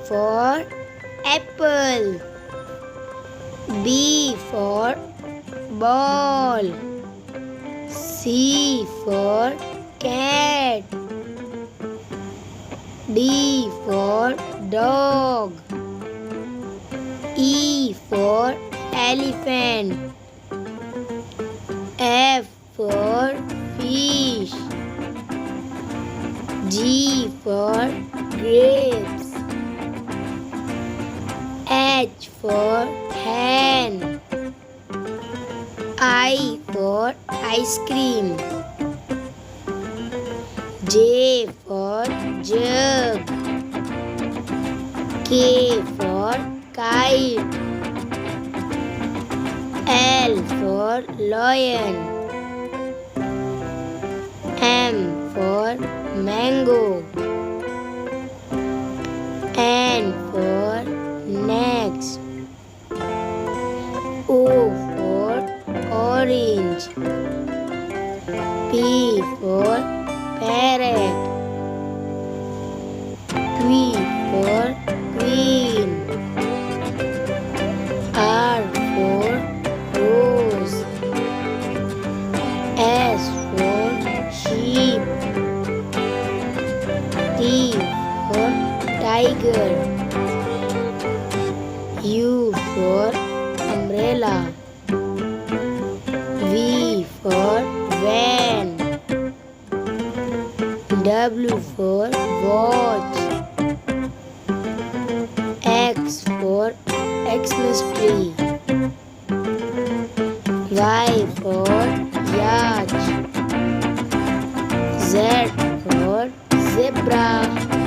for apple. B for ball. C for cat. D for dog. E for elephant. F for fish. G for grapes. H for hen. I for ice cream. J for jug. K for kite. L for lion. M for mango. N for next. O for orange. P for parrot. Q for queen. R for rose. S for sheep. T for tiger. U for umbrella. V for van. W for watch. X for Xmas tree. Y for yacht. Z for zebra.